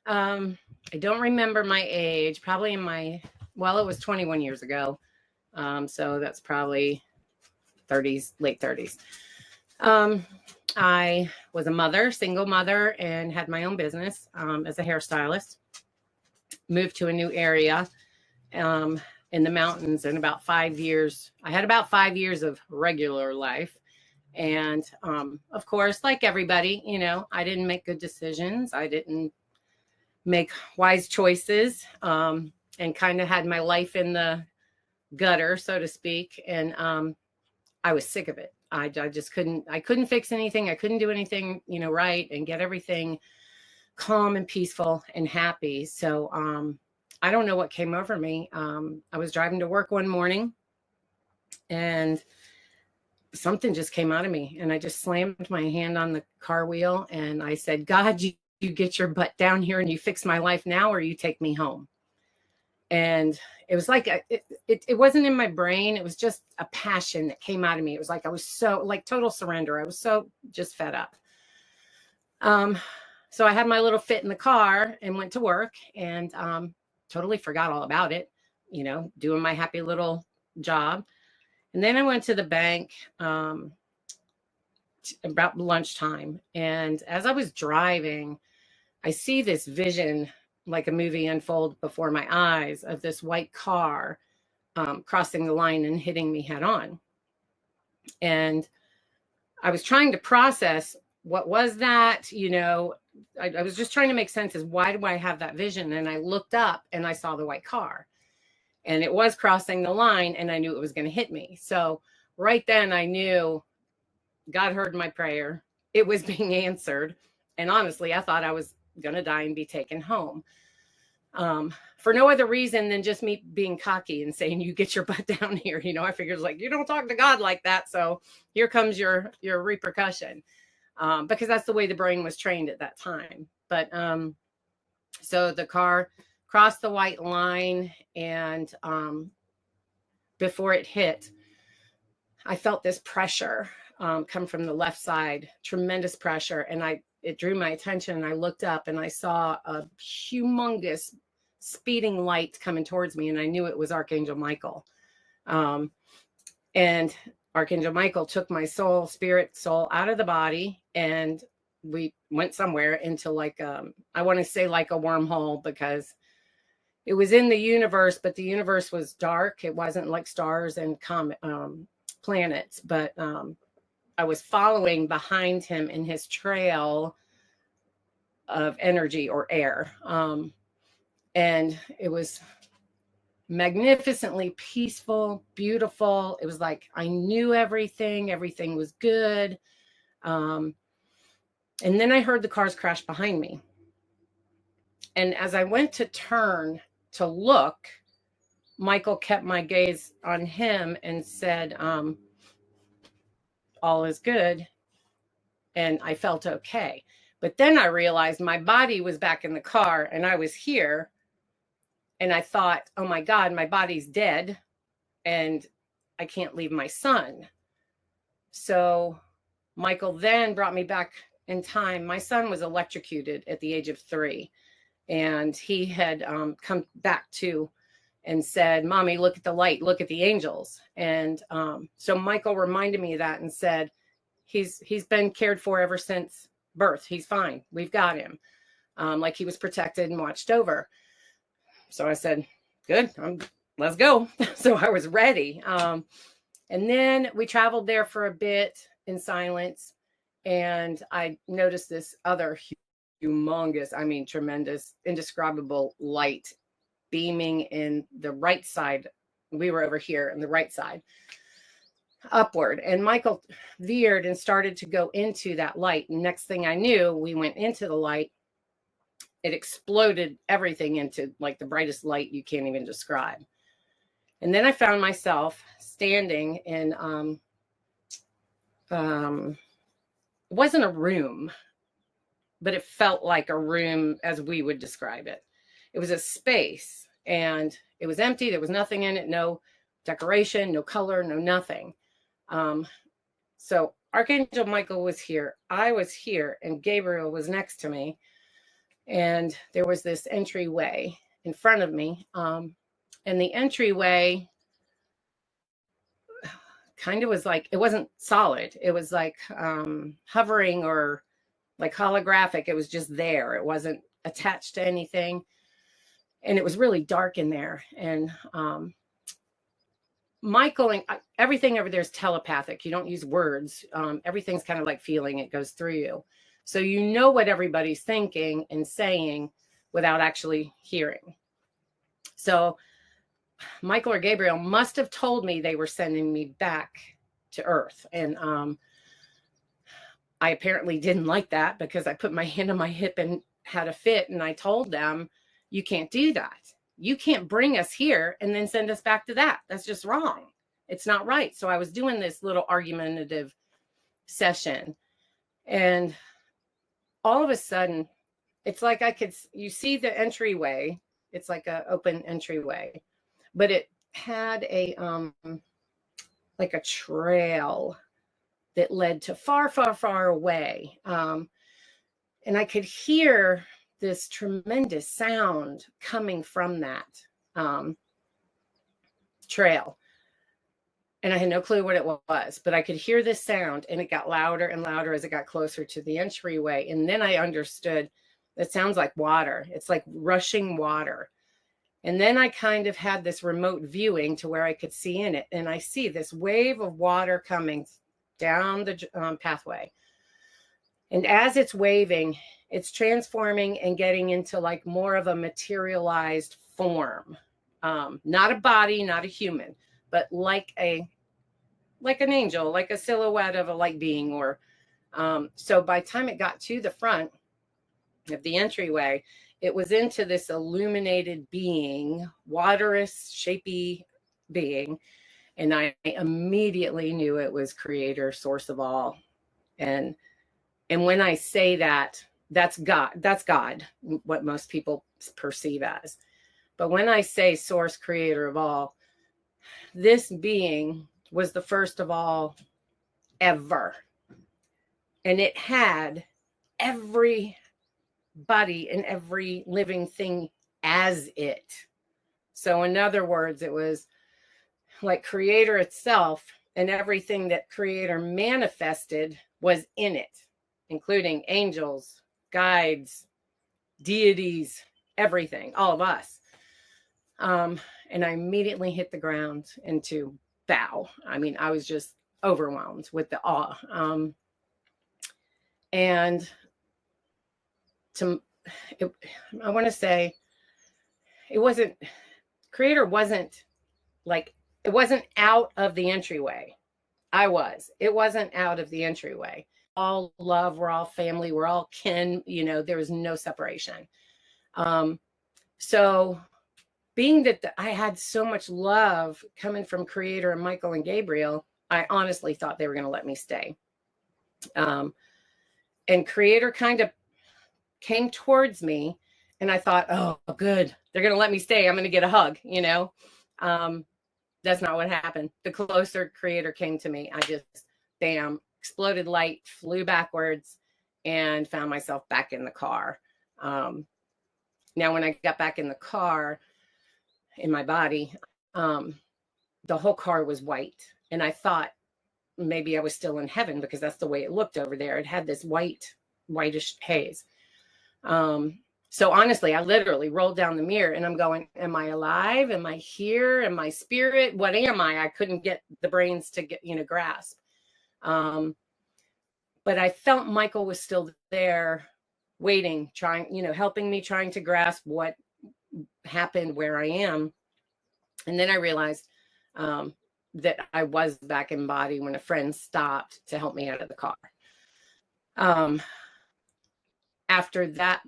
I don't remember my age. Probably in my, well, it was 21 years ago. So that's probably 30s, late 30s. Um, I was a mother, single mother, and had my own business as a hairstylist. Moved to a new area in the mountains in about 5 years. I had about 5 years of regular life. And of course, like everybody, I didn't make good decisions. I didn't make wise choices, and kind of had my life in the gutter, so to speak. And I was sick of it. I just couldn't fix anything. I couldn't do anything, right, and get everything calm and peaceful and happy. So I don't know what came over me. I was driving to work one morning and something just came out of me, and I just slammed my hand on the car wheel and I said, God, you get your butt down here and you fix my life now, or you take me home. And it was like, it wasn't in my brain. It was just a passion that came out of me. It was like, I was so like total surrender. I was so just fed up. So I had my little fit in the car and went to work, and totally forgot all about it, doing my happy little job. And then I went to the bank about lunchtime. And as I was driving, I see this vision, like a movie, unfold before my eyes of this white car crossing the line and hitting me head on. And I was trying to process, what was that? I was just trying to make sense as why do I have that vision? And I looked up and I saw the white car, and it was crossing the line, and I knew it was going to hit me. So right then I knew God heard my prayer. It was being answered. And honestly, I thought I was going to die and be taken home. For no other reason than just me being cocky and saying, you get your butt down here. I figured, like, you don't talk to God like that. So here comes your repercussion. Because that's the way the brain was trained at that time. But so the car crossed the white line, and before it hit, I felt this pressure come from the left side, tremendous pressure. And it drew my attention, and I looked up and I saw a humongous speeding light coming towards me. And I knew it was Archangel Michael. And Archangel Michael took my soul out of the body, and we went somewhere into like, I want to say like a wormhole, because it was in the universe, but the universe was dark. It wasn't like stars and planets, but I was following behind him in his trail of energy or air. And it was magnificently peaceful, beautiful. It was like I knew everything was good. And then I heard the cars crash behind me. And as I went to turn to look, Michael kept my gaze on him and said, all is good. And I felt okay. But then I realized my body was back in the car and I was here. And I thought, oh my God, my body's dead and I can't leave my son. So Michael then brought me back in time. My son was electrocuted at the age of 3, and he had come back to and said, Mommy, look at the light, look at the angels. And so Michael reminded me of that and said, he's been cared for ever since birth. He's fine. We've got him. Like he was protected and watched over. So I said, good, let's go. So I was ready. And then we traveled there for a bit in silence. And I noticed this other humongous, tremendous, indescribable light beaming in the right side. We were over here in the right side, upward. And Michael veered and started to go into that light. And next thing I knew, we went into the light. It exploded everything into like the brightest light you can't even describe. And then I found myself standing in, it wasn't a room, but it felt like a room as we would describe it. It was a space, and it was empty. There was nothing in it, no decoration, no color, no nothing. So Archangel Michael was here. I was here, and Gabriel was next to me. And there was this entryway in front of me. And the entryway kind of was like, it wasn't solid. It was like hovering or like holographic. It was just there. It wasn't attached to anything. And it was really dark in there. And Michael, and everything over there is telepathic. You don't use words. Everything's kind of like feeling. It goes through you. So you know what everybody's thinking and saying without actually hearing. So Michael or Gabriel must have told me they were sending me back to Earth. And I apparently didn't like that because I put my hand on my hip and had a fit. And I told them, you can't do that. You can't bring us here and then send us back to that. That's just wrong. It's not right. So I was doing this little argumentative session. And all of a sudden, it's like you see the entryway. It's like an open entryway, but it had a like a trail that led to far, far, far away. And I could hear this tremendous sound coming from that trail. And I had no clue what it was, but I could hear this sound, and it got louder and louder as it got closer to the entryway. And then I understood it sounds like water. It's like rushing water. And then I kind of had this remote viewing to where I could see in it. And I see this wave of water coming down the pathway. And as it's waving, it's transforming and getting into like more of a materialized form. Not a body, not a human, but like an angel, like a silhouette of a light being. Or so by the time it got to the front of the entryway, it was into this illuminated being, waterous, shapy being. And I immediately knew it was creator, source of all. And when I say that, that's God, what most people perceive as. But when I say source, creator of all, this being was the first of all ever. And it had everybody and every living thing as it. So in other words, it was like creator itself, and everything that creator manifested was in it, including angels, guides, deities, everything, all of us. And I immediately hit the ground into bow. I mean, I was just overwhelmed with the awe. And I want to say creator wasn't like, it wasn't out of the entryway. It wasn't out of the entryway. All love, we're all family, we're all kin, there was no separation. So being that I had so much love coming from creator and Michael and Gabriel, I honestly thought they were going to let me stay. And creator kind of came towards me, and I thought, oh, good, they're going to let me stay. I'm going to get a hug, That's not what happened. The closer creator came to me, I just, bam, exploded light, flew backwards, and found myself back in the car. Now, when I got back in the car, in my body, the whole car was white. And I thought maybe I was still in heaven, because that's the way it looked over there. It had this whitish haze. So honestly, I literally rolled down the mirror, and I'm going, am I alive? Am I here? Am I spirit? What am I? I couldn't get the brains to grasp. But I felt Michael was still there, waiting, trying, helping me, trying to grasp what happened, where I am. And then I realized that I was back in body when a friend stopped to help me out of the car. After that,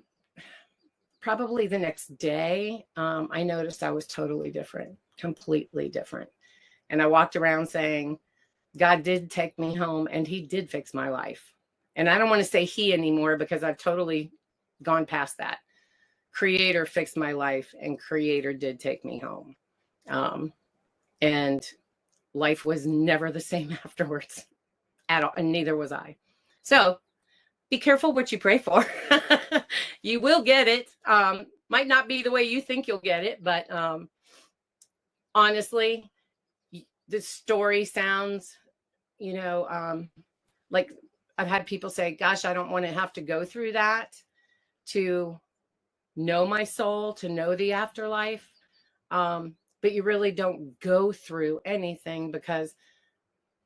probably the next day, I noticed I was totally different, completely different. And I walked around saying, God did take me home, and he did fix my life. And I don't want to say he anymore, because I've totally gone past that. Creator fixed my life, and creator did take me home. And life was never the same afterwards at all, and neither was I. So be careful what you pray for. You will get it. Might not be the way you think you'll get it, but honestly, the story sounds, like I've had people say, gosh, I don't want to have to go through that to know my soul, to know the afterlife. But you really don't go through anything, because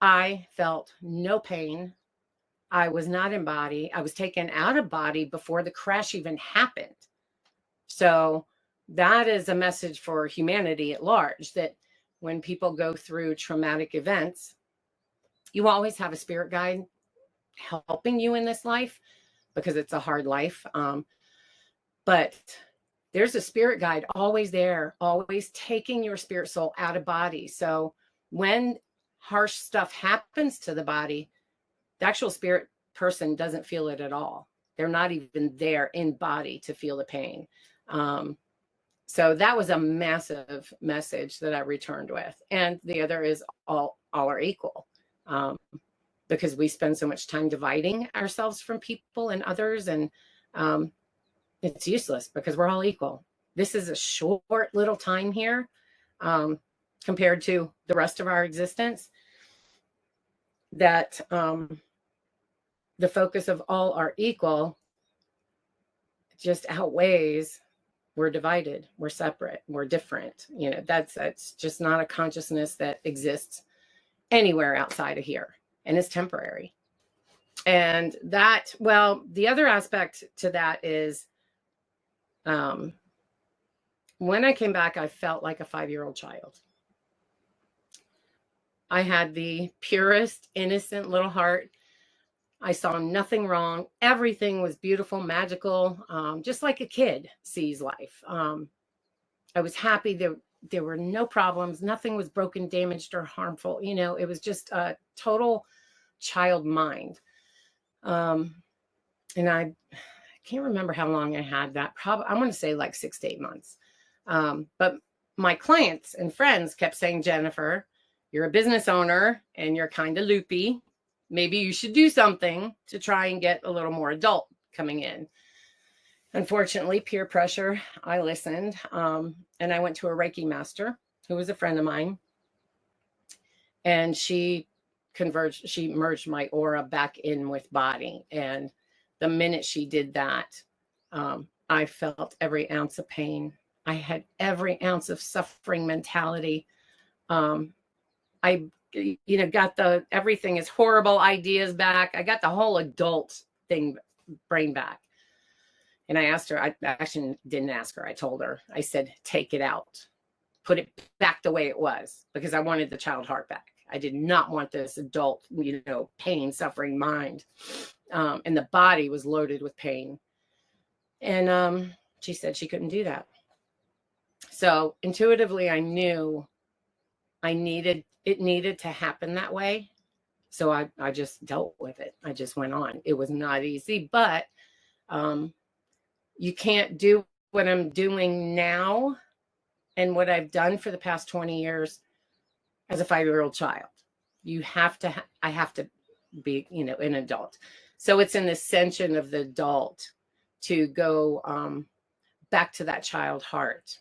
I felt no pain. I was not in body. I was taken out of body before the crash even happened. So that is a message for humanity at large, that when people go through traumatic events, you always have a spirit guide helping you in this life, because it's a hard life. But there's a spirit guide always there, always taking your spirit soul out of body. So when harsh stuff happens to the body, the actual spirit person doesn't feel it at all. They're not even there in body to feel the pain. So that was a massive message that I returned with. And the other is all are equal, because we spend so much time dividing ourselves from people and others, and it's useless, because we're all equal. This is a short little time here, compared to the rest of our existence, that the focus of all are equal just outweighs we're divided, we're separate, we're different. That's just not a consciousness that exists anywhere outside of here, and it's temporary. And that, well, the other aspect to that is, when I came back, I felt like a 5-year-old child. I had the purest, innocent little heart. I saw nothing wrong. Everything was beautiful, magical, just like a kid sees life. I was happy. There were no problems. Nothing was broken, damaged, or harmful. It was just a total child mind. And I can't remember how long I had that. Probably, I want to say like 6 to 8 months. But my clients and friends kept saying, Jennifer, you're a business owner and you're kind of loopy. Maybe you should do something to try and get a little more adult coming in. Unfortunately, peer pressure, I listened. And I went to a Reiki master who was a friend of mine. And she merged my aura back in with body. And the minute she did that, I felt every ounce of pain. I had every ounce of suffering mentality. I got everything is horrible ideas back. I got the whole adult brain back. And I asked her, I actually didn't ask her. I told her, I said, take it out, put it back the way it was, because I wanted the child heart back. I did not want this adult, pain, suffering mind. And the body was loaded with pain. And she said she couldn't do that. So intuitively, I knew it needed to happen that way. So I just dealt with it. I just went on. It was not easy, but you can't do what I'm doing now and what I've done for the past 20 years as a 5-year-old child. I have to be, an adult. So it's an ascension of the adult to go back to that child heart.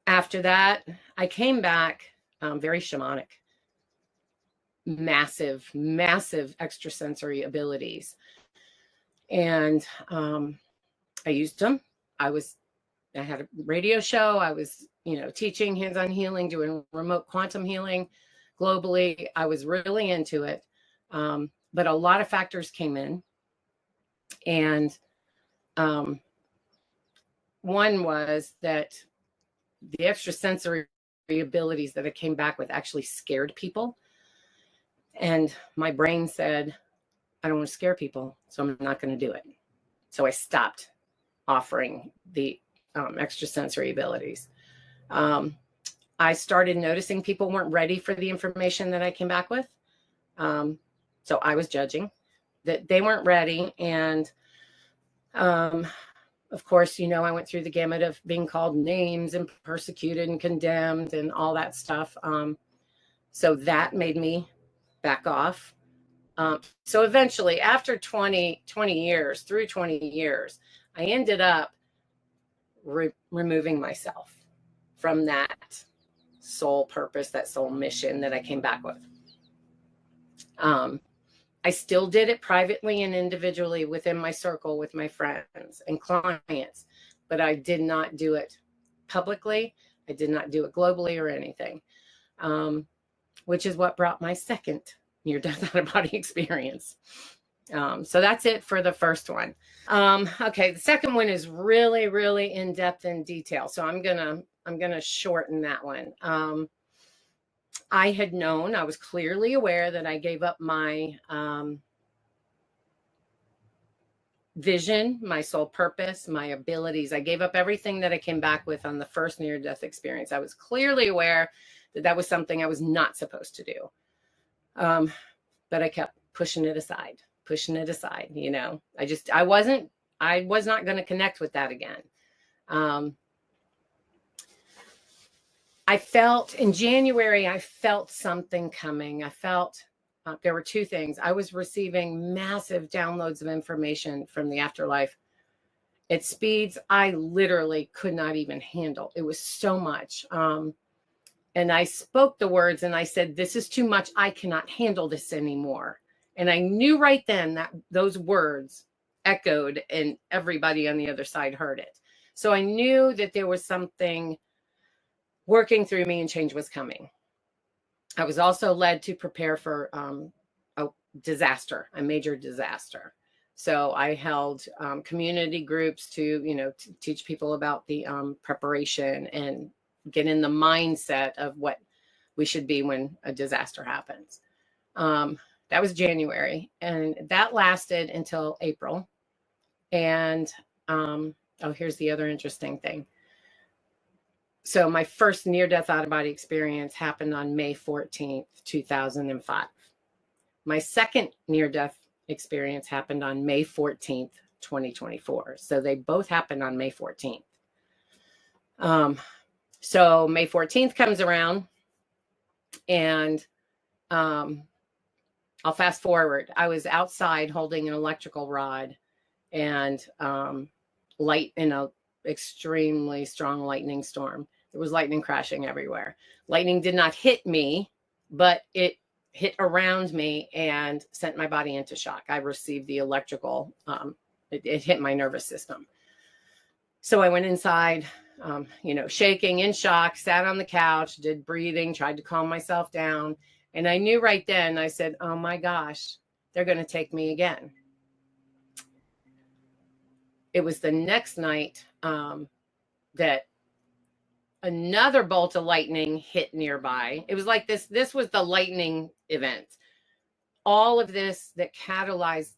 After that, I came back very shamanic, massive extrasensory abilities. And I used them. I had a radio show. I was, teaching hands-on healing, doing remote quantum healing globally. I was really into it. But a lot of factors came in. And one was that the extrasensory abilities that I came back with actually scared people. And my brain said, I don't want to scare people, so I'm not going to do it. So I stopped offering the extrasensory abilities. I started noticing people weren't ready for the information that I came back with. So I was judging that they weren't ready. And of course, I went through the gamut of being called names and persecuted and condemned and all that stuff. So that made me back off. So eventually, after 20 years, through 20 years, I ended up removing myself from that soul purpose, that soul mission that I came back with. I still did it privately and individually within my circle with my friends and clients, but I did not do it publicly. I did not do it globally or anything, which is what brought my second near-death out-of-body experience. So that's it for the first one. Okay, the second one is really, really in-depth and detail. So I'm gonna shorten that one. I had known, I was clearly aware that I gave up my vision, my soul purpose, my abilities. I gave up everything that I came back with on the first near-death experience. I was clearly aware that that was something I was not supposed to do. But I kept pushing it aside, you know. I was not going to connect with that again. I felt in January, I felt something coming. I felt there were two things. I was receiving massive downloads of information from the afterlife at speeds I literally could not even handle. It was so much. And I spoke the words and I said, this is too much. I cannot handle this anymore. And I knew right then that those words echoed and everybody on the other side heard it. So I knew that there was something working through me and change was coming. I was also led to prepare for a disaster, a major disaster. So I held community groups to teach people about the preparation and get in the mindset of what we should be when a disaster happens. That was January, and that lasted until April. And here's the other interesting thing. So my first near-death out-of-body experience happened on May 14th, 2005. My second near-death experience happened on May 14th, 2024. So they both happened on May 14th. So May 14th comes around, and I'll fast forward. I was outside holding an electrical rod and light in an extremely strong lightning storm. There was lightning crashing everywhere. Lightning did not hit me, but it hit around me and sent my body into shock. I received the electrical, it hit my nervous system. So I went inside, shaking, in shock, sat on the couch, did breathing, tried to calm myself down. And I knew right then, I said, oh my gosh, they're going to take me again. It was the next night that another bolt of lightning hit nearby. It was like this was the lightning event. All of this that catalyzed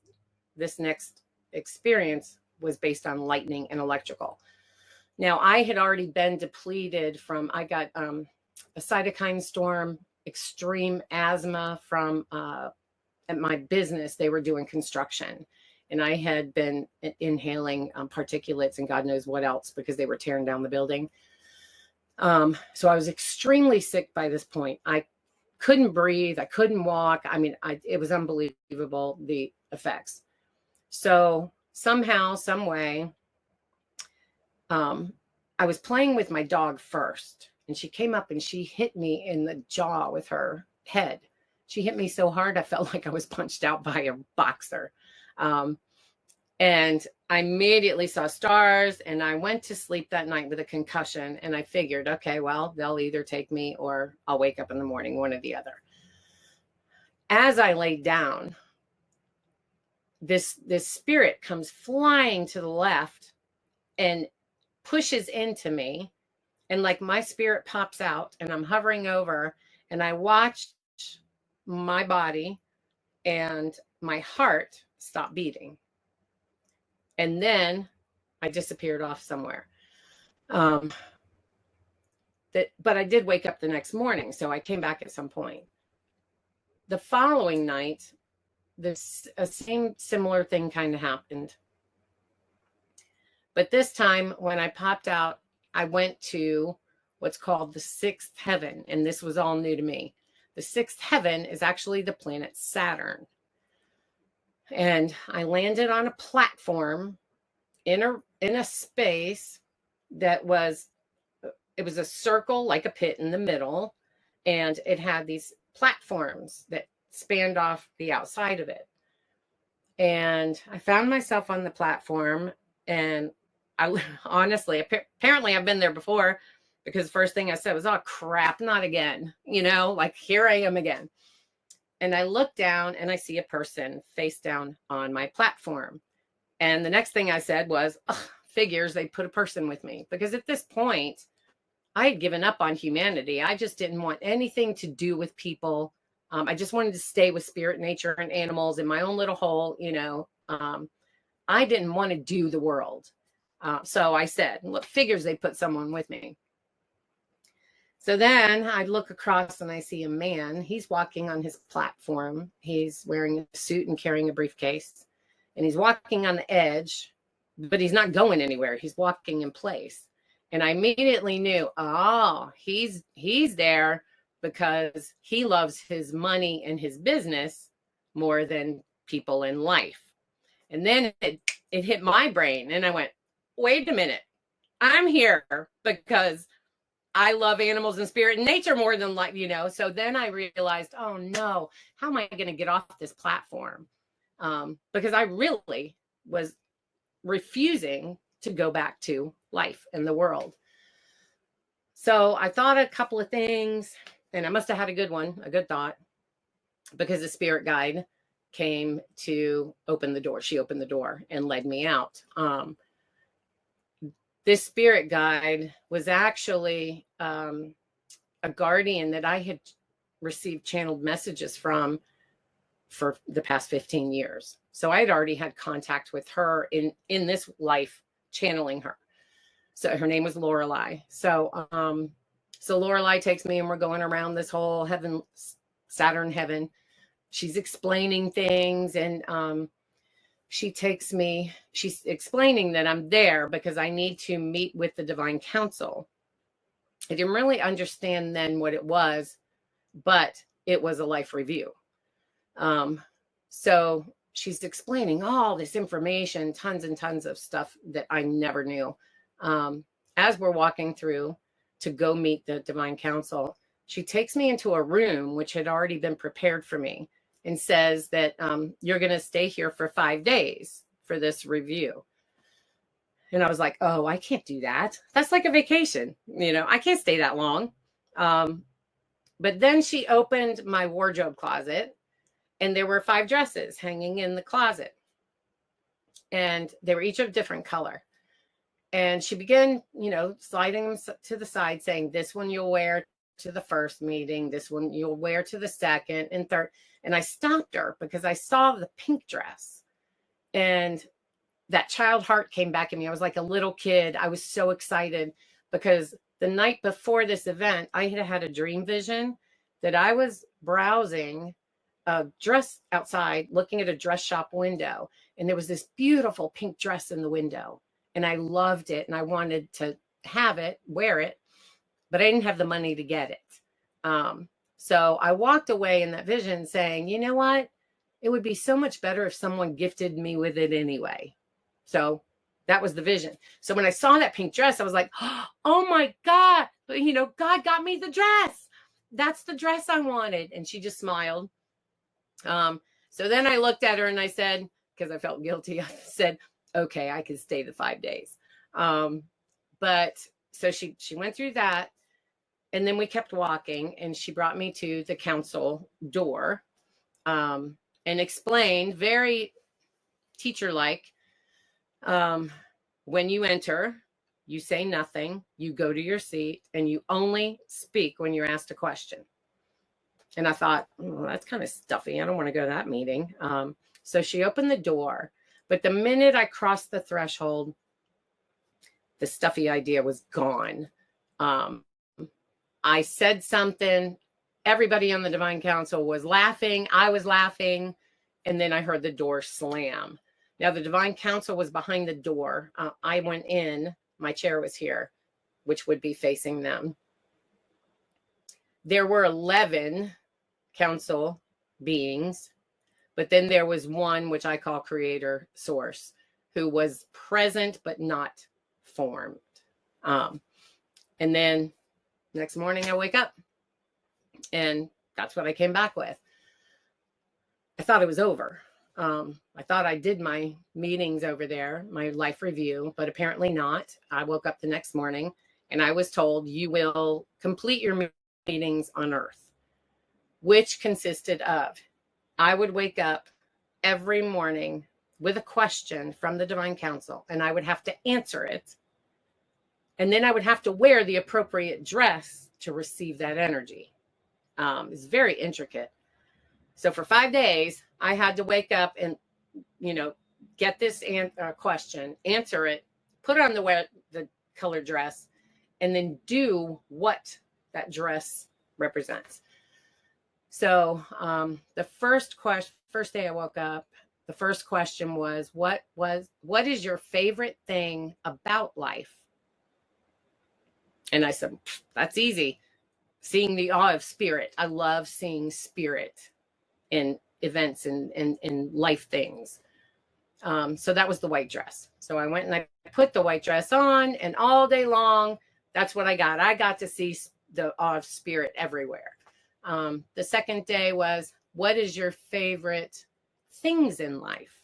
this next experience was based on lightning and electrical. Now, I had already been depleted from, I got a cytokine storm, extreme asthma from, at my business, they were doing construction. And I had been inhaling particulates and God knows what else because they were tearing down the building. So I was extremely sick by this point. I couldn't breathe. I couldn't walk. I mean, it was unbelievable, the effects. So somehow, some way, I was playing with my dog first, and she came up and she hit me in the jaw with her head. She hit me so hard, I felt like I was punched out by a boxer. And I immediately saw stars, and I went to sleep that night with a concussion. And I figured, okay, well, they'll either take me or I'll wake up in the morning, one or the other. As I laid down, this spirit comes flying to the left and pushes into me. And like my spirit pops out, and I'm hovering over, and I watched my body and my heart stop beating. And then I disappeared off somewhere. But I did wake up the next morning, so I came back at some point. The following night, same similar thing kind of happened. But this time, when I popped out, I went to what's called the sixth heaven, and this was all new to me. The sixth heaven is actually the planet Saturn. And I landed on a platform in a space that was, it was a circle, like a pit in the middle, and it had these platforms that spanned off the outside of it. And I found myself on the platform, and I honestly, apparently I've been there before, because the first thing I said was, oh crap, not again, like here I am again. And I look down and I see a person face down on my platform. And the next thing I said was, figures they put a person with me, because at this point I had given up on humanity. I just didn't want anything to do with people. I just wanted to stay with spirit, nature, and animals in my own little hole. I didn't want to do the world. So I said, look, figures they put someone with me. So then I look across and I see a man. He's walking on his platform. He's wearing a suit and carrying a briefcase. And he's walking on the edge, but he's not going anywhere. He's walking in place. And I immediately knew, oh, he's there because he loves his money and his business more than people in life. And then it hit my brain and I went, wait a minute. I'm here because I love animals and spirit and nature more than life, So then I realized, oh no, how am I going to get off this platform? Because I really was refusing to go back to life and the world. So I thought a couple of things, and I must have had a good thought, because the spirit guide came to open the door. She opened the door and led me out. This spirit guide was actually a guardian that I had received channeled messages from for the past 15 years. So I had already had contact with her in this life, channeling her. So her name was Lorelei. So Lorelei takes me and we're going around this whole heaven, Saturn heaven. She's explaining things, and she's explaining that I'm there because I need to meet with the divine council. I didn't really understand then what it was, but it was a life review. So she's explaining all this information, tons and tons of stuff that I never knew. As we're walking through to go meet the divine council, she takes me into a room which had already been prepared for me and says that you're going to stay here for 5 days for this review. And I was like, oh, I can't do that. That's like a vacation. I can't stay that long. But then she opened my wardrobe closet, and there were 5 dresses hanging in the closet. And they were each of different color. And she began, sliding them to the side, saying, this one you'll wear to the first meeting. This one you'll wear to the second and third. And I stopped her because I saw the pink dress. And that child heart came back at me. I was like a little kid. I was so excited because the night before this event, I had a dream vision that I was browsing a dress outside, looking at a dress shop window. And there was this beautiful pink dress in the window. And I loved it. And I wanted to have it, wear it, but I didn't have the money to get it. So I walked away in that vision saying, you know what? It would be so much better if someone gifted me with it anyway. So that was the vision. So when I saw that pink dress, I was like, oh my God, God got me the dress. That's the dress I wanted. And she just smiled. So then I looked at her and I said, because I felt guilty, I said, okay, I can stay the 5 days. But so she went through that, and then we kept walking, and she brought me to the council door, and explained very teacher-like, when you enter, you say nothing, you go to your seat, and you only speak when you're asked a question. And I thought, that's kind of stuffy. I don't want to go to that meeting. So she opened the door. But the minute I crossed the threshold, the stuffy idea was gone. I said something. Everybody on the Divine Council was laughing. I was laughing. And then I heard the door slam. Now, the Divine Council was behind the door. I went in. My chair was here, which would be facing them. There were 11 council beings, But then there was one, which I call creator source, who was present but not formed. And then next morning I wake up and that's what I came back with. I thought it was over. I thought I did my meetings over there, my life review, but apparently not. I woke up the next morning and I was told you will complete your meetings on Earth, which consisted of, I would wake up every morning with a question from the Divine Council and I would have to answer it. And then I would have to wear the appropriate dress to receive that energy. It's very intricate. So for 5 days, I had to wake up and, get this question, answer it, put on the colored dress, and then do what that dress represents. So the first day I woke up, the first question was, what is your favorite thing about life? And I said, that's easy. Seeing the awe of spirit. I love seeing spirit in events and in life things. So that was the white dress. So I went and I put the white dress on, and all day long, that's what I got. I got to see the awe of spirit everywhere. The second day was, what is your favorite things in life?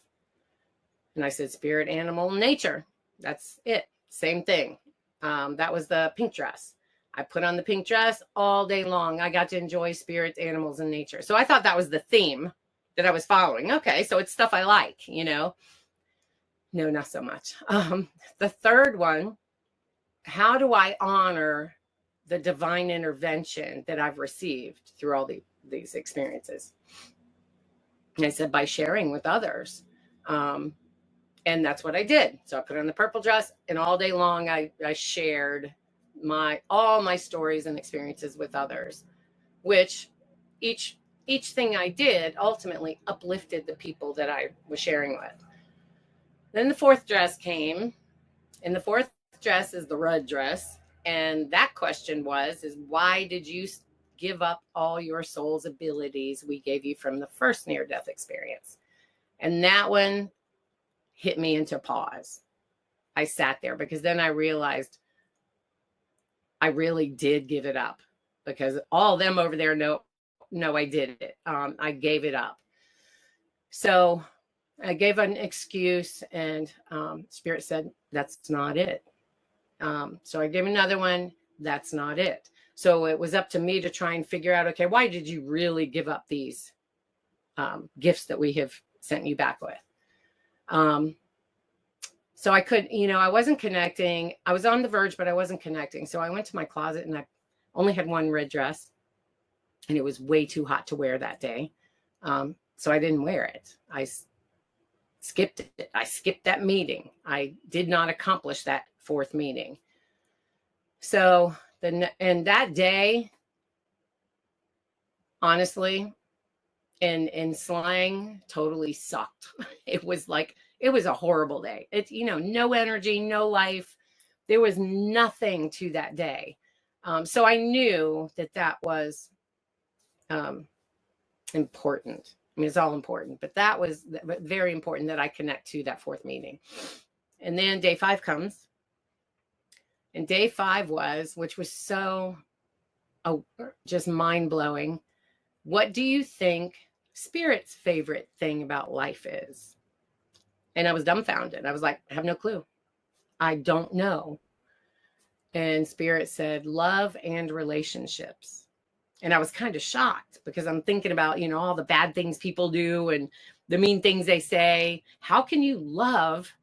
And I said, spirit, animal, nature. That's it. Same thing. That was the pink dress. I put on the pink dress all day long. I got to enjoy spirits, animals, and nature. So I thought that was the theme that I was following. Okay, so it's stuff I like, No, not so much. The third one, how do I honor the divine intervention that I've received through all these experiences? And I said, by sharing with others. And that's what I did. So I put on the purple dress, and all day long I shared all my stories and experiences with others, which each thing I did ultimately uplifted the people that I was sharing with. Then the fourth dress came, and the fourth dress is the red dress. And that question is why did you give up all your soul's abilities we gave you from the first near-death experience? And that one hit me into pause. I sat there because then I realized I really did give it up, because all of them over there know I did it. I gave it up. So I gave an excuse, and Spirit said, that's not it. So I gave another one. That's not it. So it was up to me to try and figure out, okay, why did you really give up these gifts that we have sent you back with? So I could, I wasn't connecting. I was on the verge, but I wasn't connecting. So I went to my closet and I only had one red dress, and it was way too hot to wear that day. So I didn't wear it. I skipped it. I skipped that meeting. I did not accomplish that fourth meeting. So and that day, honestly, in slang, totally sucked. It was a horrible day. It's, no energy, no life. There was nothing to that day. So I knew that was important. I mean, it's all important, but that was very important that I connect to that fourth meeting. And then day 5 comes. And day 5 which was so just mind-blowing. What do you think Spirit's favorite thing about life is? And I was dumbfounded. I was like, I have no clue. I don't know. And Spirit said, love and relationships. And I was kind of shocked, because I'm thinking about, all the bad things people do and the mean things they say. How can you love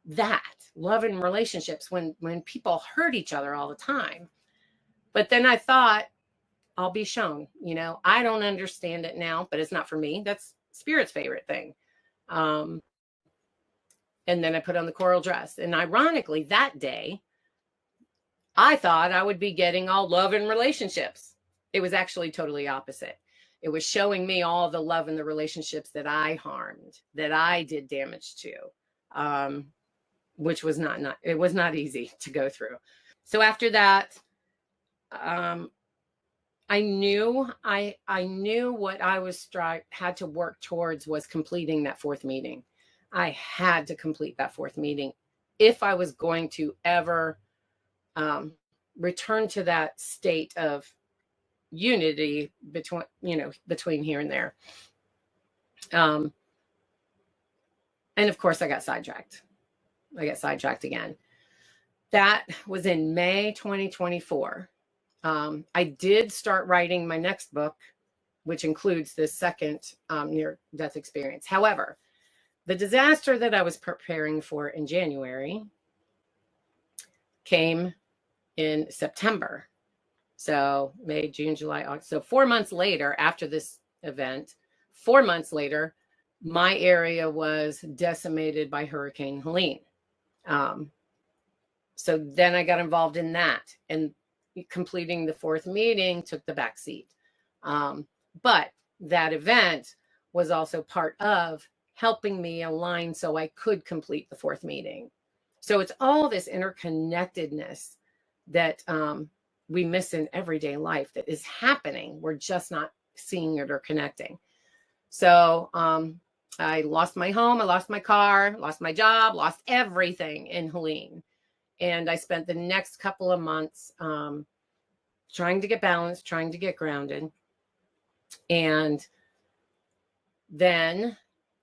and relationships when people hurt each other all the time? But then I thought, I'll be shown. I don't understand it now, but it's not for me. That's Spirit's favorite thing. And then I put on the coral dress. And ironically, that day, I thought I would be getting all love and relationships. It was actually totally opposite. It was showing me all the love and the relationships that I harmed, that I did damage to, which was it was not easy to go through. So after that, I I knew what I was had to work towards was completing that fourth meeting. I had to complete that fourth meeting if I was going to ever return to that state of unity between here and there. And of course, I got sidetracked. Again. That was in May 2024. I did start writing my next book, which includes this second near-death experience. However, the disaster that I was preparing for in January came in September. So May, June, July, August. So 4 months later, after this event, 4 months later, my area was decimated by Hurricane Helene. So then I got involved in that, and completing the fourth meeting took the back seat. But that event was also part of helping me align so I could complete the fourth meeting. So it's all this interconnectedness that we miss in everyday life that is happening. We're just not seeing it or connecting. So I lost my home, I lost my car, lost my job, lost everything in Helene. And I spent the next couple of months trying to get balanced, trying to get grounded. And then,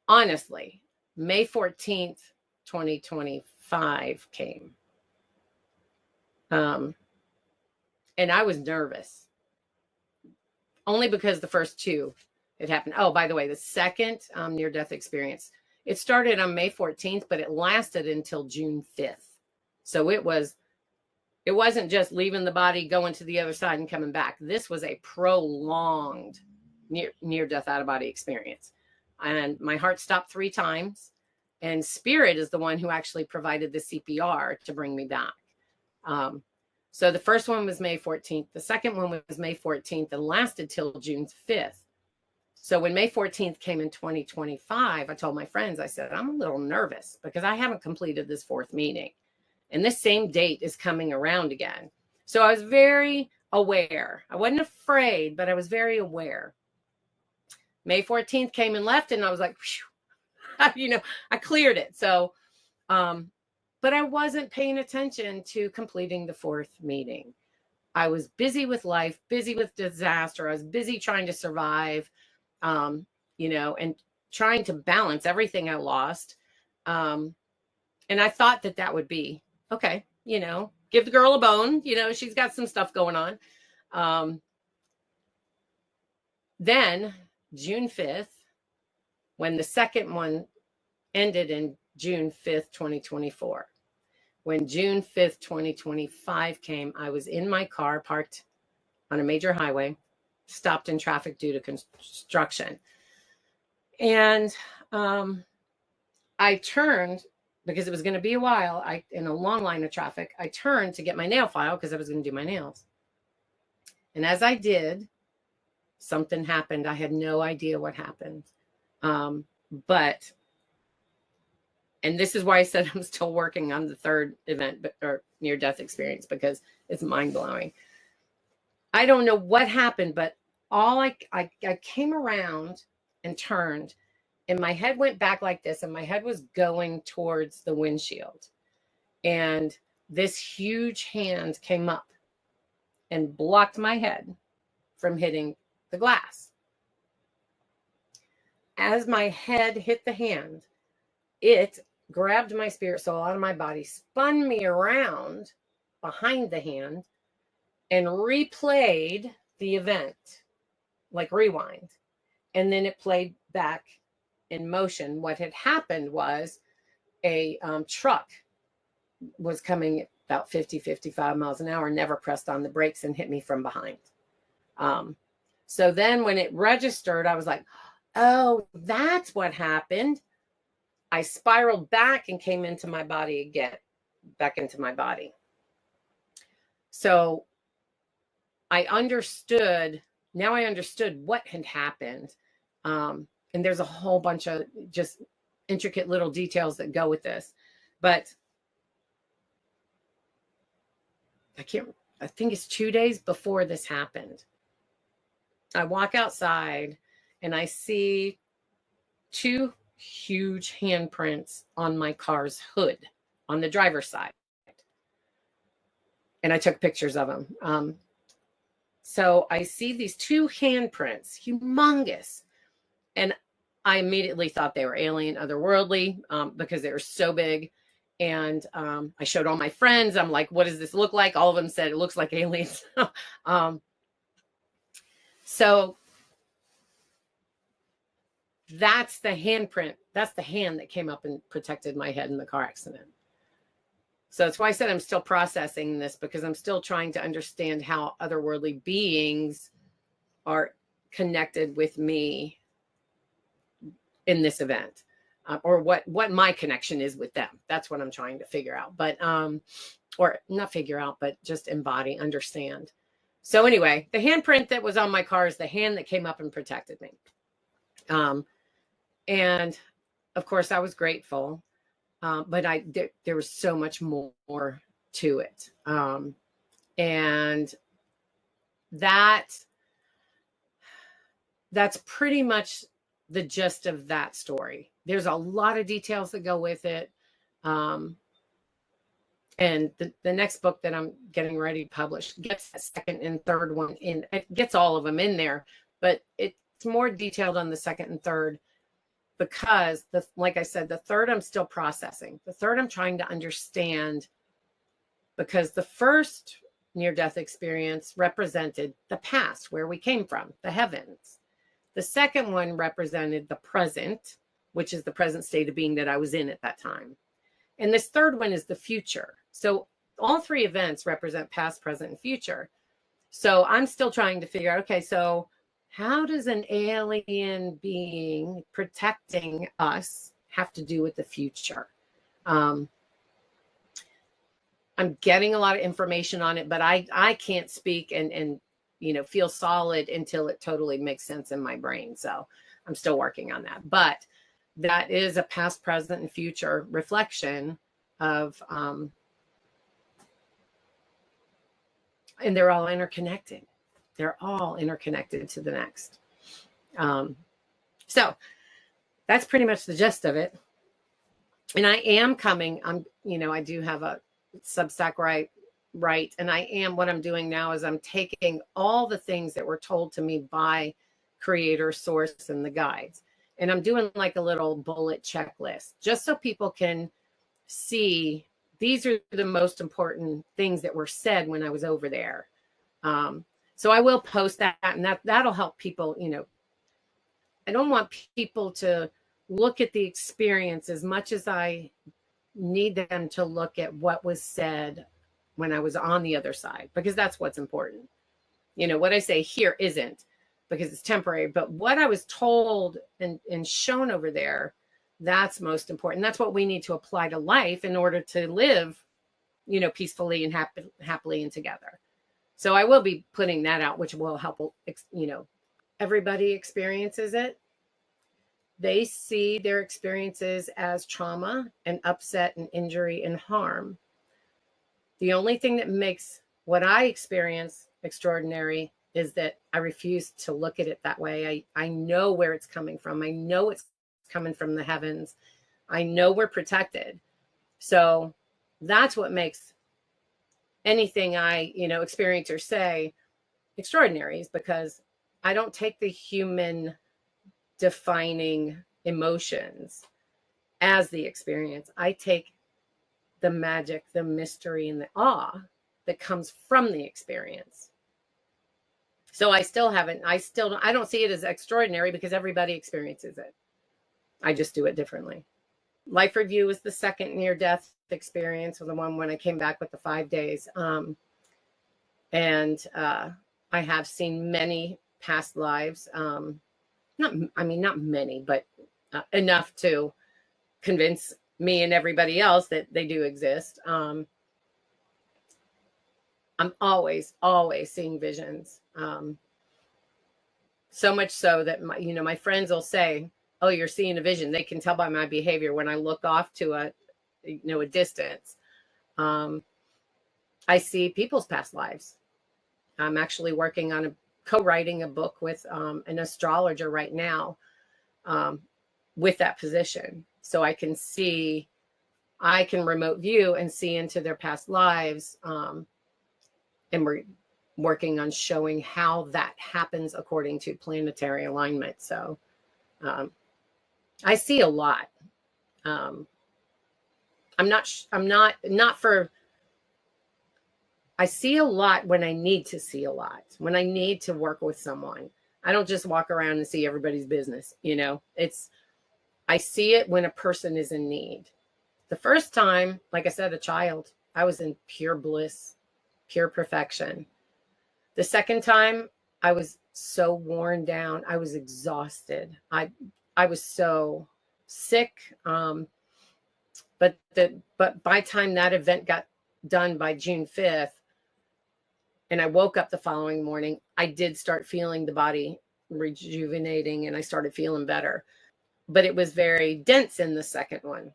honestly, May 14th, 2025 came. And I was nervous. Only because the first two had happened. Oh, by the way, the second near-death experience, it started on May 14th, but it lasted until June 5th. So it wasn't just leaving the body, going to the other side and coming back. This was a prolonged near-death out-of-body experience. And my heart stopped 3 times. And Spirit is the one who actually provided the CPR to bring me back. So the first one was May 14th. The second one was May 14th and lasted till June 5th. So when May 14th came in 2025, I told my friends, I said, I'm a little nervous because I haven't completed this fourth meeting. And this same date is coming around again. So I was very aware. I wasn't afraid, but I was very aware. May 14th came and left, and I was like, I cleared it. So, but I wasn't paying attention to completing the fourth meeting. I was busy with life, busy with disaster. I was busy trying to survive, and trying to balance everything I lost. And I thought that would be, okay, give the girl a bone. She's got some stuff going on. Then June 5th, when the second one ended in June 5th, 2024. When June 5th, 2025 came, I was in my car parked on a major highway, stopped in traffic due to construction. And I turned, because it was going to be a while, in a long line of traffic, I turned to get my nail file because I was going to do my nails. And as I did, something happened. I had no idea what happened. And this is why I said I'm still working on the third event or near-death experience, because it's mind-blowing. I don't know what happened, but I came around and turned, and my head went back like this, and my head was going towards the windshield. And this huge hand came up and blocked my head from hitting the glass. As my head hit the hand, it grabbed my spirit soul out of my body, spun me around behind the hand, and replayed the event, like rewind. And then it played back in motion. What had happened was a truck was coming about 50, 55 miles an hour, never pressed on the brakes, and hit me from behind. So then when it registered, I was like, oh, that's what happened. I spiraled back and came into my body again, back into my body. So I understood what had happened. And there's a whole bunch of just intricate little details that go with this. But I think it's 2 days before this happened. I walk outside and I see 2 huge handprints on my car's hood on the driver's side. And I took pictures of them. So I see these 2 handprints, humongous. And I immediately thought they were alien, otherworldly, because they were so big. And I showed all my friends. I'm like, what does this look like? All of them said it looks like aliens. So that's the handprint. That's the hand that came up and protected my head in the car accident. So that's why I said I'm still processing this, because I'm still trying to understand how otherworldly beings are connected with me in this event, or what my connection is with them. That's what I'm trying to figure out, but or not figure out, but just embody, understand. So anyway, the handprint that was on my car is the hand that came up and protected me. And of course I was grateful, but there was so much more to it. And that's pretty much the gist of that story. There's a lot of details that go with it. And the next book that I'm getting ready to publish gets a second and third one in. It gets all of them in there, but it's more detailed on the second and third, because like I said, the third I'm still processing. The third I'm trying to understand, because the first near-death experience represented the past, where we came from, the heavens. The second one represented the present, which is the present state of being that I was in at that time. And this third one is the future. So all 3 events represent past, present, and future. So I'm still trying to figure out, okay, so how does an alien being protecting us have to do with the future? I'm getting a lot of information on it, but I can't speak and feel solid until it totally makes sense in my brain. So I'm still working on that. But that is a past, present, and future reflection of, and they're all interconnected. They're all interconnected to the next. So that's pretty much the gist of it. And I am coming, I do have a Substack right. And what I'm doing now is I'm taking all the things that were told to me by creator, source, and the guides. And I'm doing like a little bullet checklist, just so people can see these are the most important things that were said when I was over there. So I will post that, and that'll help people. I don't want people to look at the experience as much as I need them to look at what was said when I was on the other side, because that's what's important. What I say here isn't, because it's temporary, but what I was told and shown over there, that's most important. That's what we need to apply to life in order to live, peacefully and happily and together. So I will be putting that out, which will help, everybody experiences it. They see their experiences as trauma and upset and injury and harm. The only thing that makes what I experience extraordinary is that I refuse to look at it that way. I know where it's coming from. I know it's coming from the heavens. I know we're protected. So that's what makes anything I, experience or say extraordinary, is because I don't take the human defining emotions as the experience. I take the magic, the mystery, and the awe that comes from the experience. So I don't see it as extraordinary, because everybody experiences it. I just do it differently. Life Review is the second near-death experience, or the one when I came back with the 5 days. And I have seen many past lives. Not many, but enough to convince me and everybody else that they do exist. I'm always seeing visions. So much so that my friends will say, "Oh, you're seeing a vision." They can tell by my behavior when I look off to a distance. I see people's past lives. I'm actually working on a co-writing a book with an astrologer right now with that position. So I can remote view and see into their past lives. And we're working on showing how that happens according to planetary alignment. So I see a lot. I see a lot when I need to see a lot, when I need to work with someone. I don't just walk around and see everybody's business. I see it when a person is in need. The first time, like I said, a child, I was in pure bliss, pure perfection. The second time, I was so worn down. I was exhausted. I was so sick. But by the time that event got done by June 5th, and I woke up the following morning, I did start feeling the body rejuvenating, and I started feeling better. But it was very dense in the second one,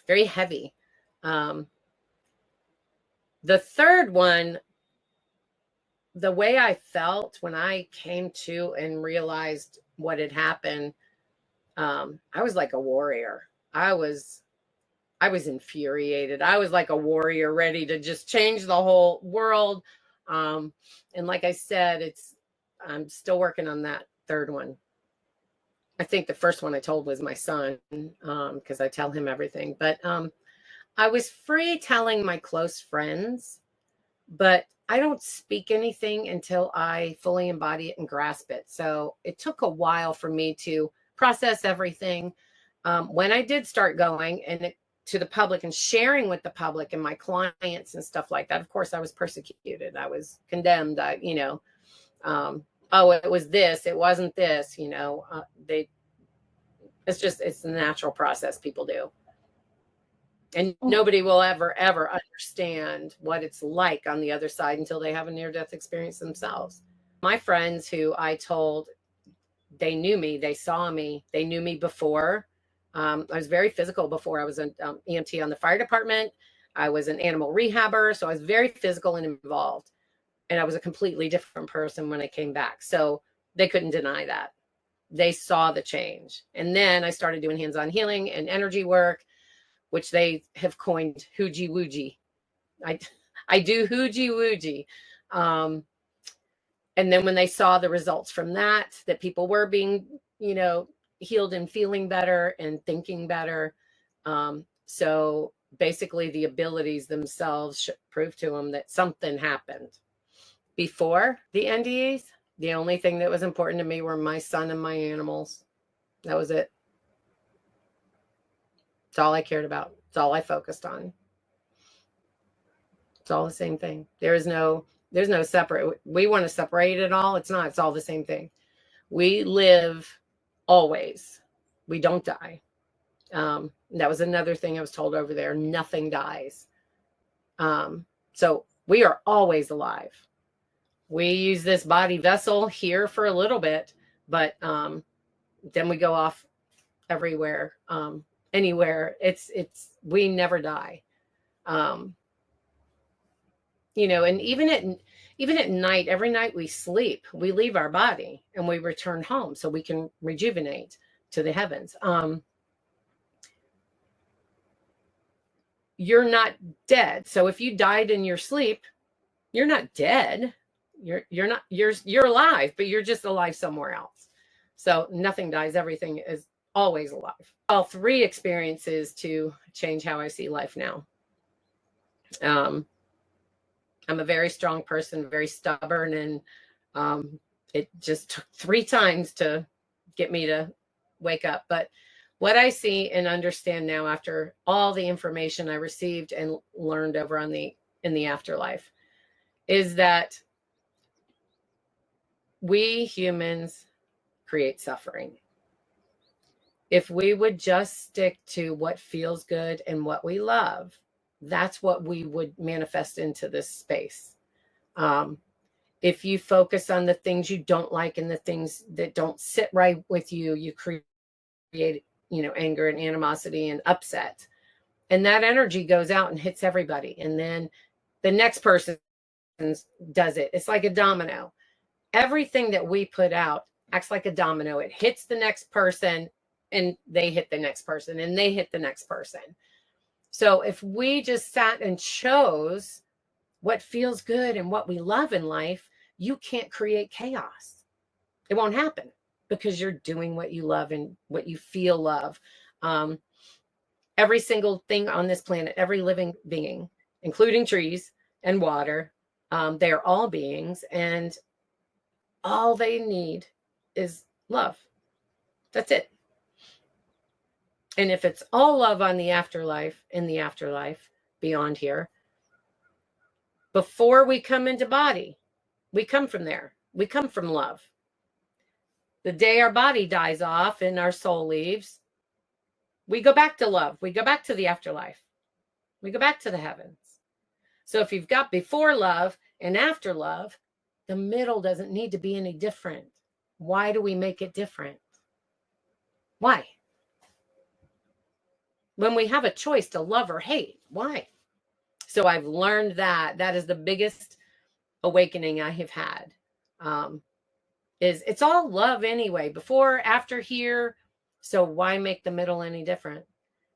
very heavy. The third one, the way I felt when I came to and realized what had happened, I was like a warrior. I was infuriated. I was like a warrior ready to just change the whole world. And like I said, I'm still working on that third one. I think the first one I told was my son, because I tell him everything. But I was free telling my close friends, but I don't speak anything until I fully embody it and grasp it. So it took a while for me to process everything. When I did start going to the public and sharing with the public and my clients and stuff like that, of course, I was persecuted. I was condemned. It was this, it wasn't this, it's the natural process people do. And nobody will ever understand what it's like on the other side until they have a near-death experience themselves. My friends who I told, they knew me, they saw me, they knew me before. I was very physical before. I was an EMT on the fire department. I was an animal rehabber. So I was very physical and involved. And I was a completely different person when I came back. So they couldn't deny that. They saw the change. And then I started doing hands-on healing and energy work, which they have coined hoogie woogie. I do hoogie woogie. And then when they saw the results from that people were being, healed and feeling better and thinking better. So basically the abilities themselves should prove to them that something happened. Before the NDEs, the only thing that was important to me were my son and my animals. That was it. It's all I cared about. It's all I focused on. It's all the same thing. There's no separate. We want to separate it all. It's not. It's all the same thing. We live always. We don't die. That was another thing I was told over there. Nothing dies. So we are always alive. We use this body vessel here for a little bit, but then we go off everywhere, anywhere. We never die. And even at night, every night we sleep, we leave our body and we return home so we can rejuvenate to the heavens. You're not dead. So if you died in your sleep, you're not dead. You're alive, but you're just alive somewhere else. So nothing dies. Everything is always alive. All three experiences to change how I see life now. I'm a very strong person, very stubborn, and it just took 3 times to get me to wake up. But what I see and understand now after all the information I received and learned over in the afterlife is that we humans create suffering. If we would just stick to what feels good and what we love, that's what we would manifest into this space. If you focus on the things you don't like and the things that don't sit right with you, you create, anger and animosity and upset. And that energy goes out and hits everybody. And then the next person does it. It's like a domino. everything that we put out acts like a domino. It hits the next person, and they hit the next person, and they hit the next person. So if we just sat and chose what feels good and what we love in life, you can't create chaos. It won't happen because you're doing what you love and what you feel love. Every single thing on this planet, every living being, including trees and water, they are all beings, and all they need is love. That's it. And if it's all love on the afterlife, in the afterlife, beyond here, before we come into body, we come from there. We come from love. The day our body dies off and our soul leaves, we go back to love. We go back to the afterlife. We go back to the heavens. So if you've got before love and after love, the middle doesn't need to be any different. Why do we make it different? Why? When we have a choice to love or hate, why? So I've learned that is the biggest awakening I have had. Is it's all love anyway, before, after, here. So why make the middle any different?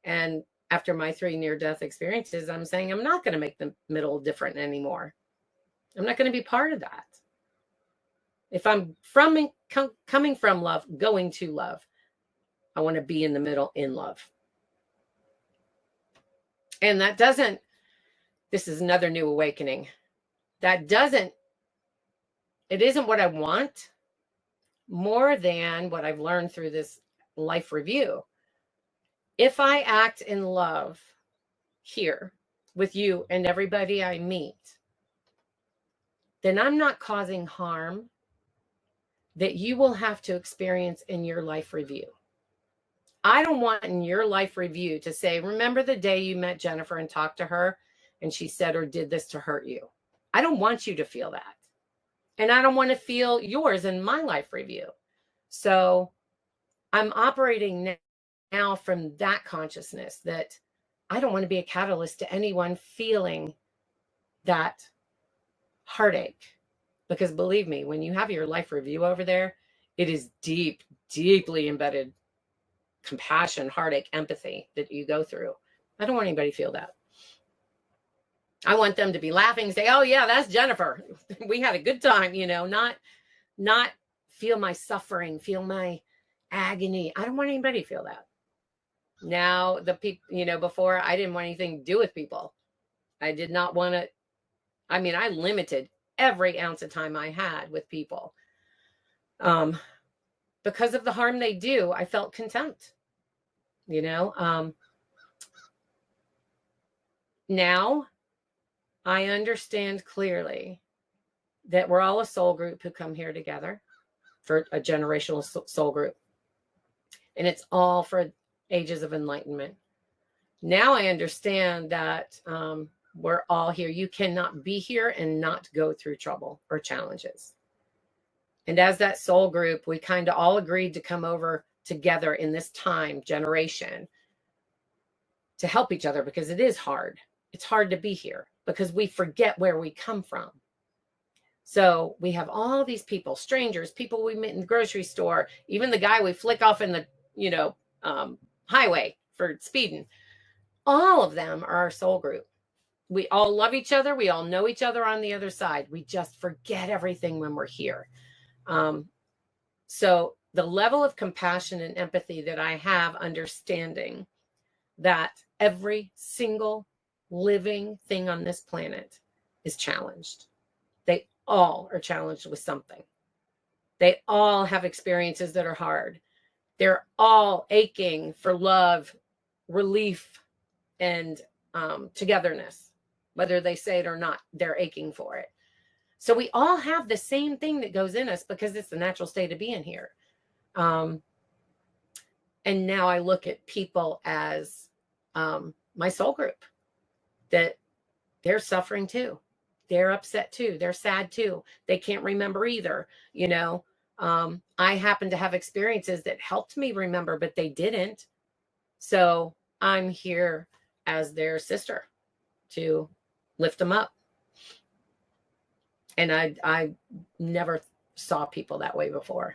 And after my 3 near-death experiences, I'm saying I'm not going to make the middle different anymore. I'm not going to be part of that. If I'm coming from love, going to love, I want to be in the middle in love. And that doesn't, this is another new awakening. That doesn't, it isn't what I want more than what I've learned through this life review. If I act in love here with you and everybody I meet, then I'm not causing harm that you will have to experience in your life review. I don't want in your life review to say, remember the day you met Jennifer and talked to her and she said or did this to hurt you. I don't want you to feel that. And I don't want to feel yours in my life review. So I'm operating now from that consciousness that I don't want to be a catalyst to anyone feeling that heartache. Because believe me, when you have your life review over there, it is deep, deeply embedded compassion, heartache, empathy that you go through. I don't want anybody to feel that. I want them to be laughing, say, oh yeah, that's Jennifer. We had a good time, not feel my suffering, feel my agony. I don't want anybody to feel that. Now the people, before I didn't want anything to do with people. I did not want to, I limited every ounce of time I had with people. Because of the harm they do, I felt contempt, now I understand clearly that we're all a soul group who come here together for a generational soul group. And it's all for ages of enlightenment. Now I understand that we're all here. You cannot be here and not go through trouble or challenges. And as that soul group, we kind of all agreed to come over together in this time, generation, to help each other, because it is hard. It's hard to be here because we forget where we come from. So we have all these people, strangers, people we meet in the grocery store, even the guy we flick off in the, highway for speeding. All of them are our soul group. We all love each other. We all know each other on the other side. We just forget everything when we're here. So the level of compassion and empathy that I have, understanding that every single living thing on this planet is challenged. They all are challenged with something. They all have experiences that are hard. They're all aching for love, relief, and togetherness. Whether they say it or not, they're aching for it. So we all have the same thing that goes in us because it's the natural state of being here. And now I look at people as my soul group, that they're suffering too. They're upset too. They're sad too. They can't remember either. I happen to have experiences that helped me remember, but they didn't. So I'm here as their sister to lift them up. And I never saw people that way before.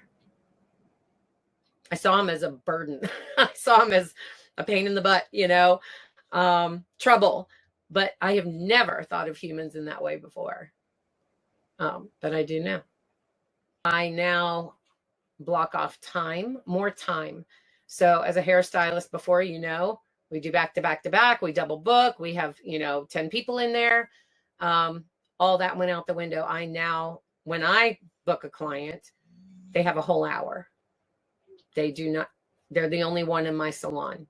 I saw them as a burden. I saw them as a pain in the butt, trouble. But I have never thought of humans in that way before. But I do now. I now block off more time. So as a hairstylist before, we do back to back to back. We double book. We have, 10 people in there. All that went out the window. When I book a client, they have a whole hour. They're the only one in my salon.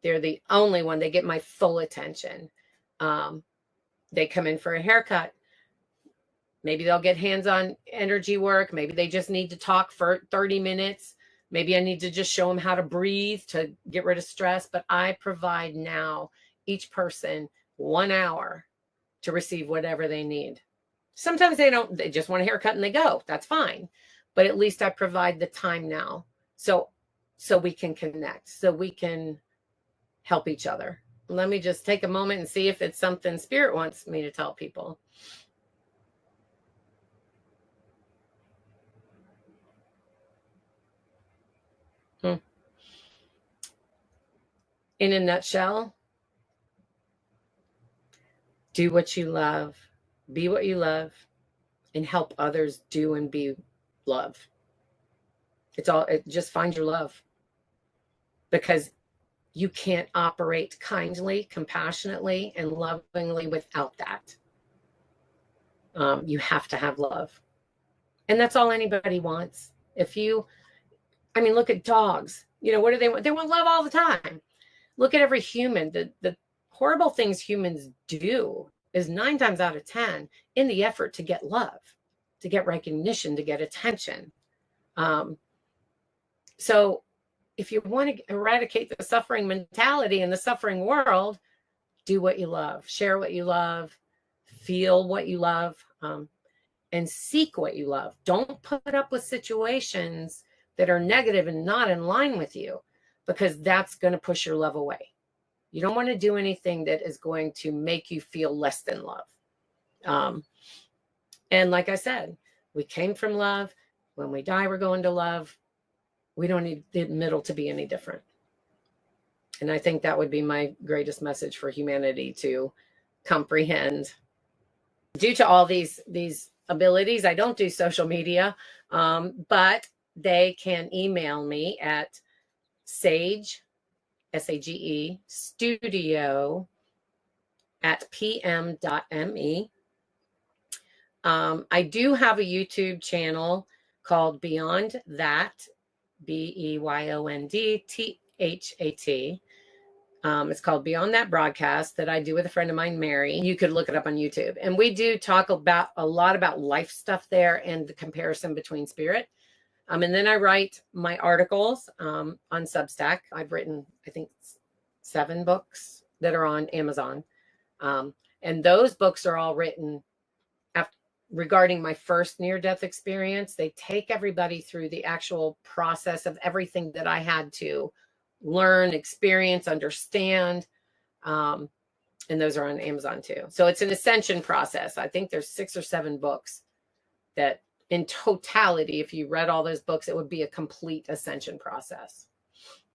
They're the only one. They get my full attention. They come in for a haircut. Maybe they'll get hands-on energy work. Maybe they just need to talk for 30 minutes. Maybe I need to just show them how to breathe to get rid of stress. But I provide now each person 1 hour to receive whatever they need. Sometimes they just want a haircut and they go. That's fine. But at least I provide the time now. So we can connect, so we can help each other. Let me just take a moment and see if it's something Spirit wants me to tell people. In a nutshell, do what you love, be what you love, and help others do and be love. Just find your love, because you can't operate kindly, compassionately, and lovingly without that. You have to have love. And that's all anybody wants. Look at dogs. What do they want? They want love all the time. Look at every human. The horrible things humans do is 9 times out of 10 in the effort to get love, to get recognition, to get attention. So if you want to eradicate the suffering mentality in the suffering world, do what you love, share what you love, feel what you love, and seek what you love. Don't put up with situations that are negative and not in line with you, because that's going to push your love away. You don't want to do anything that is going to make you feel less than love. And like I said, we came from love. When we die, we're going to love. We don't need the middle to be any different. And I think that would be my greatest message for humanity to comprehend. Due to all these abilities, I don't do social media, but they can email me at Sage, SAGE, studio at pm.me. I do have a YouTube channel called Beyond That, BEYONDTHAT. It's called Beyond That Broadcast, that I do with a friend of mine, Mary. You could look it up on YouTube. And we do talk about a lot about life stuff there and the comparison between spirit. And then I write my articles on Substack. I've written, I think, 7 books that are on Amazon. And those books are all written regarding my first near-death experience. They take everybody through the actual process of everything that I had to learn, experience, understand. And those are on Amazon too. So it's an ascension process. I think there's 6 or 7 books that in totality, if you read all those books, it would be a complete ascension process.